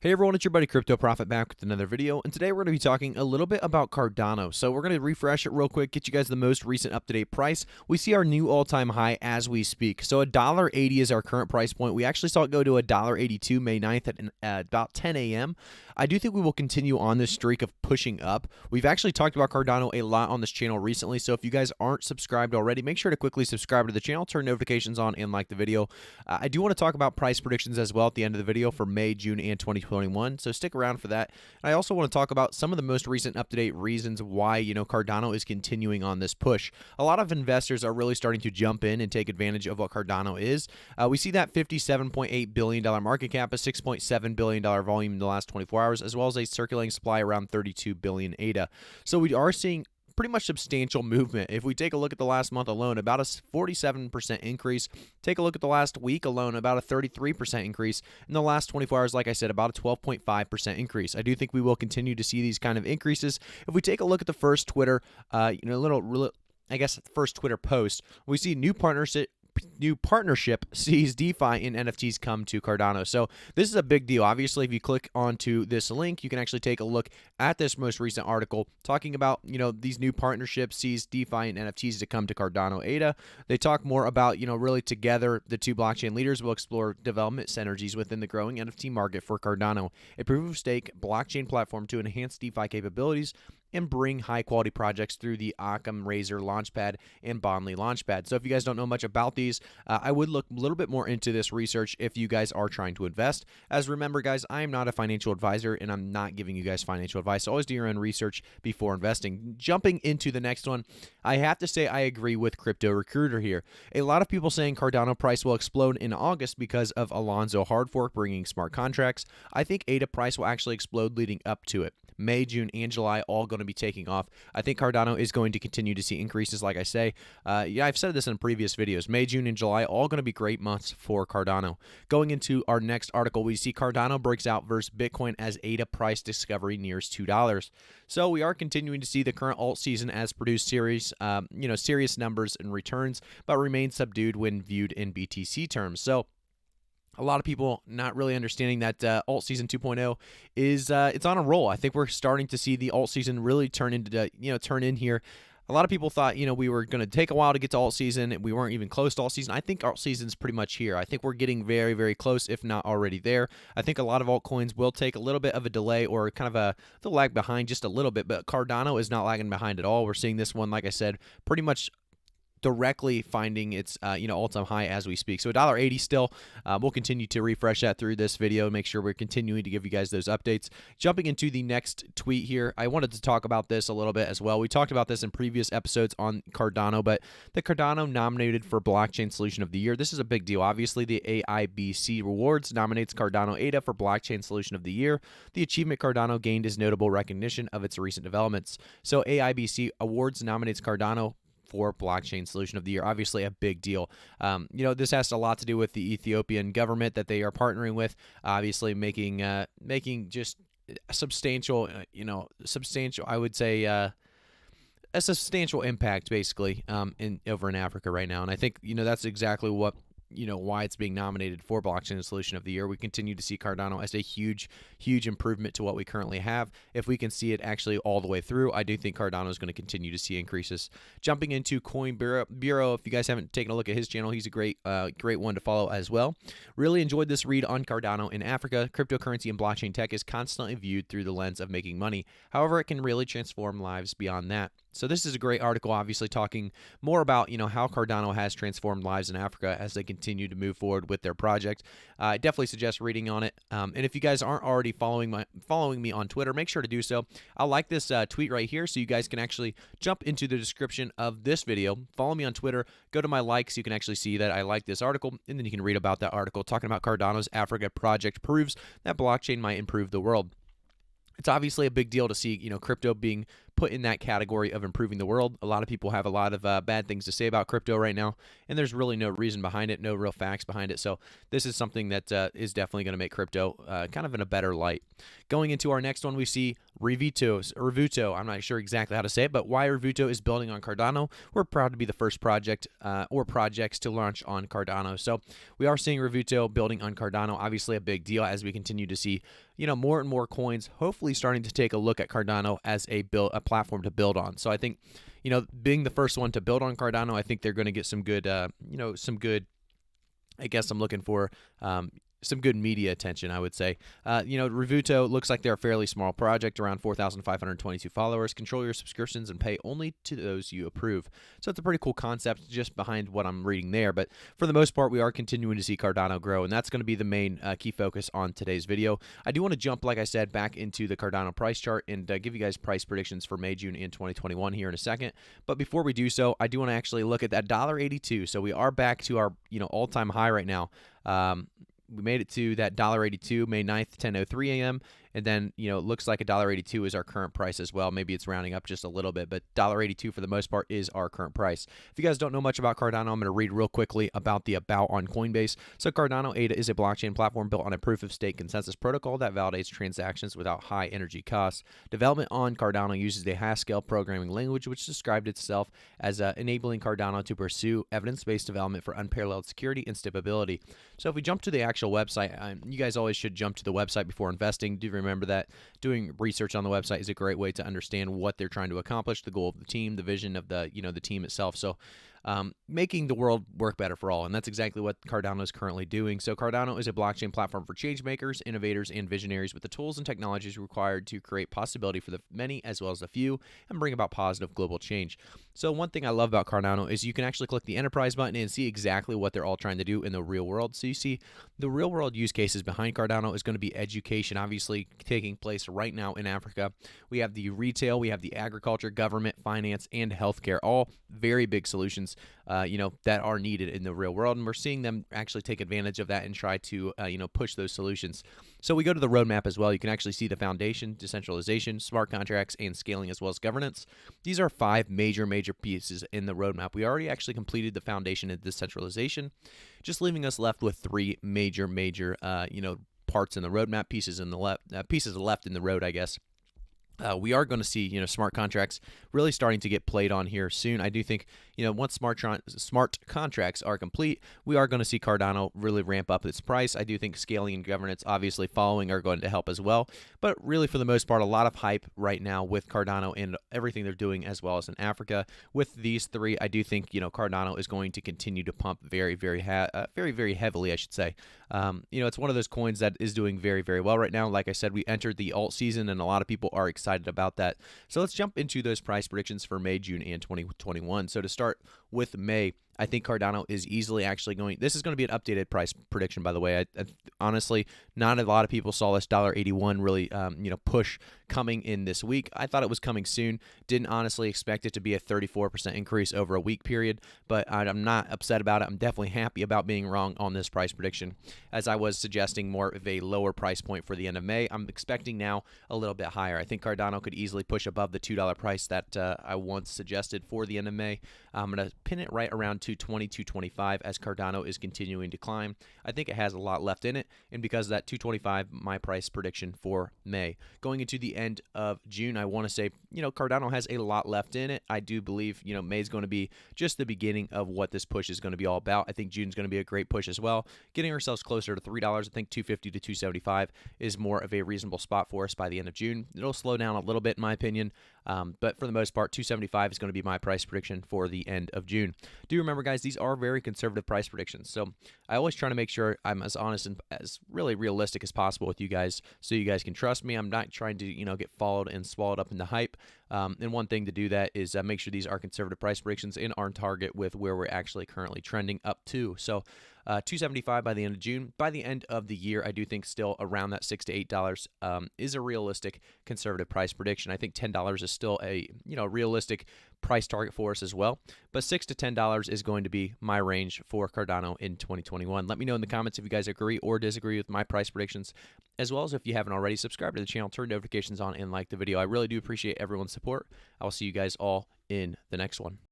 Hey everyone, it's your buddy Crypto Profit back with another video, and today we're going to be talking a little bit about Cardano. So we're going to refresh it real quick, get you guys the most recent up-to-date price. We see our new all-time high as we speak. So $1.80 is our current price point. We actually saw it go to $1.82 May 9th at about 10 a.m. I do think we will continue on this streak of pushing up. We've actually talked about Cardano a lot on this channel recently, so if you guys aren't subscribed already, make sure to quickly subscribe to the channel, turn notifications on, and like the video. I do want to talk about price predictions as well at the end of the video for May, June, and 2021, so stick around for that. And I also want to talk about some of the most recent up-to-date reasons why, Cardano is continuing on this push. A lot of investors are really starting to jump in and take advantage of what Cardano is. We see that $57.8 billion market cap, a $6.7 billion volume in the last 24 hours, as well as a circulating supply around 32 billion ADA. So we are seeing pretty much substantial movement. If we take a look at the last month alone, about a 47% increase. Take a look at the last week alone, about a 33% increase. In the last 24 hours, like I said, about a 12.5% increase. I do think we will continue to see these kind of increases. If we take a look at the first Twitter, first Twitter post, we see new partnership sees DeFi and NFTs come to Cardano. So this is a big deal. Obviously, if you click onto this link, you can actually take a look at this most recent article talking about, these new partnerships sees DeFi and NFTs to come to Cardano ADA. They talk more about, really together, the two blockchain leaders will explore development synergies within the growing NFT market for Cardano, a proof of stake blockchain platform to enhance DeFi capabilities and bring high-quality projects through the Occam Razor Launchpad and Bondly Launchpad. So if you guys don't know much about these, I would look a little bit more into this research if you guys are trying to invest. As remember, guys, I am not a financial advisor, and I'm not giving you guys financial advice. So always do your own research before investing. Jumping into the next one, I have to say I agree with Crypto Recruiter here. A lot of people saying Cardano price will explode in August because of Alonzo hard fork bringing smart contracts. I think ADA price will actually explode leading up to it. May, June, and July all going to be taking off. I think Cardano is going to continue to see increases, like I say. I've said this in previous videos. May, June, and July all going to be great months for Cardano. Going into our next article, we see Cardano breaks out versus Bitcoin as ADA price discovery nears $2. So we are continuing to see the current alt season as produce serious numbers and returns, but remain subdued when viewed in BTC terms. So a lot of people not really understanding that alt season 2.0 is it's on a roll. I think we're starting to see the alt season really turn in here. A lot of people thought, we were going to take a while to get to alt season. We weren't even close to alt season. I think alt season's pretty much here. I think we're getting very, very close, if not already there. I think a lot of altcoins will take a little bit of a delay or kind of they'll lag behind just a little bit, but Cardano is not lagging behind at all. We're seeing this one, like I said, pretty much directly finding its all-time high as we speak. So $1.80 still. We'll continue to refresh that through this video, make sure we're continuing to give you guys those updates. Jumping into the next tweet here, I wanted to talk about this a little bit as well. We talked about this in previous episodes on Cardano, but the Cardano nominated for Blockchain Solution of the Year. This is a big deal. Obviously, the AIBC Rewards nominates Cardano ADA for Blockchain Solution of the Year. The achievement Cardano gained is notable recognition of its recent developments. So AIBC Awards nominates Cardano for Blockchain Solution of the Year. Obviously a big deal. This has a lot to do with the Ethiopian government that they are partnering with, obviously making just a substantial, I would say, a substantial impact basically over in Africa right now. And I think, that's exactly what why it's being nominated for Blockchain Solution of the Year. We continue to see Cardano as a huge improvement to what we currently have. If we can see it actually all the way through, I do think Cardano is going to continue to see increases. Jumping into Coin Bureau, if you guys haven't taken a look at his channel, he's a great one to follow as well. Really enjoyed this read on Cardano in Africa. Cryptocurrency and blockchain tech is constantly viewed through the lens of making money. However, it can really transform lives beyond that. So this is a great article, obviously talking more about, how Cardano has transformed lives in Africa as they continue to move forward with their project. I definitely suggest reading on it. And if you guys aren't already following me on Twitter, make sure to do so. I'll like this tweet right here so you guys can actually jump into the description of this video. Follow me on Twitter. Go to my likes. You can actually see that I like this article, and then you can read about that article talking about Cardano's Africa project proves that blockchain might improve the world. It's obviously a big deal to see, crypto being put in that category of improving the world. A lot of people have a lot of bad things to say about crypto right now, and there's really no reason behind it, no real facts behind it. So this is something that is definitely going to make crypto kind of in a better light. Going into our next one, we see Rivuto. I'm not sure exactly how to say it, but why Rivuto is building on Cardano. We're proud to be the first project or projects to launch on Cardano. So we are seeing Rivuto building on Cardano. Obviously a big deal as we continue to see, more and more coins hopefully starting to take a look at Cardano as a platform to build on. So I think, being the first one to build on Cardano, I think they're going to get some good, I guess I'm looking for some good media attention, I would say. Rivuto looks like they're a fairly small project, around 4,522 followers. Control your subscriptions and pay only to those you approve. So it's a pretty cool concept just behind what I'm reading there. But for the most part, we are continuing to see Cardano grow, and that's going to be the main key focus on today's video. I do want to jump, like I said, back into the Cardano price chart and give you guys price predictions for May, June, and 2021 here in a second. But before we do so, I do want to actually look at that $1.82. So we are back to our all-time high right now. We made it to that $1.82 May 9th, 10:03 a.m. And then, it looks like $1.82 is our current price as well. Maybe it's rounding up just a little bit, but $1.82 for the most part is our current price. If you guys don't know much about Cardano, I'm going to read real quickly about the about on Coinbase. So Cardano ADA is a blockchain platform built on a proof-of-stake consensus protocol that validates transactions without high energy costs. Development on Cardano uses a Haskell programming language, which described itself as enabling Cardano to pursue evidence-based development for unparalleled security and stability. So if we jump to the actual website, you guys always should jump to the website before investing. Do remember that doing research on the website is a great way to understand what they're trying to accomplish, the goal of the team, the vision of the the team itself. So making the world work better for all, and that's exactly what Cardano is currently doing. So Cardano is a blockchain platform for change makers, innovators, and visionaries with the tools and technologies required to create possibility for the many as well as the few and bring about positive global change. So one thing I love about Cardano is you can actually click the enterprise button and see exactly what they're all trying to do in the real world. So you see the real world use cases behind Cardano is going to be education, obviously taking place right now in Africa. We have the retail, we have the agriculture, government, finance, and healthcare, all very big solutions that are needed in the real world, and we're seeing them actually take advantage of that and try to push those solutions. So we go to the roadmap as well. You can actually see the foundation, decentralization, smart contracts, and scaling, as well as governance. These are 5 major pieces in the roadmap. We already actually completed the foundation and decentralization, just leaving us left with 3 major parts in the roadmap, pieces left in the road, I guess. We are going to see, smart contracts really starting to get played on here soon. I do think, once smart contracts are complete, we are going to see Cardano really ramp up its price. I do think scaling and governance, obviously following, are going to help as well. But really, for the most part, a lot of hype right now with Cardano and everything they're doing, as well as in Africa. With these 3, I do think, Cardano is going to continue to pump very heavily, I should say. It's one of those coins that is doing very, very well right now. Like I said, we entered the alt season, and a lot of people are excited about that. So let's jump into those price predictions for May, June, and 2021. So to start with May, I think Cardano is easily actually going. This is going to be an updated price prediction, by the way. I honestly, not a lot of people saw this $1.81 really, push coming in this week. I thought it was coming soon. Didn't honestly expect it to be a 34% increase over a week period, but I'm not upset about it. I'm definitely happy about being wrong on this price prediction, as I was suggesting more of a lower price point for the end of May. I'm expecting now a little bit higher. I think Cardano could easily push above the $2 price that I once suggested for the end of May. I'm going to pin it right around 220, 225 as Cardano is continuing to climb. I think it has a lot left in it, and because of that 225, my price prediction for May. Going into the end of June, I want to say, Cardano has a lot left in it. I do believe, May is going to be just the beginning of what this push is going to be all about. I think June is going to be a great push as well. Getting ourselves closer to $3, I think 250 to 275 is more of a reasonable spot for us by the end of June. It'll slow down a little bit, in my opinion, but for the most part, 275 is going to be my price prediction for the end of June. Do remember, guys, these are very conservative price predictions, so I always try to make sure I'm as honest and as really realistic as possible with you guys, so you guys can trust me. I'm not trying to get followed and swallowed up in the hype. And one thing to do that is make sure these are conservative price predictions and are on target with where we're actually currently trending up to. So 275 by the end of June. By the end of the year, I do think still around that $6 to $8 is a realistic conservative price prediction. I think $10 is still a realistic price target for us as well. But $6 to $10 is going to be my range for Cardano in 2021. Let me know in the comments if you guys agree or disagree with my price predictions, as well as if you haven't already, subscribe to the channel, turn notifications on, and like the video. I really do appreciate everyone's support support. I will see you guys all in the next one.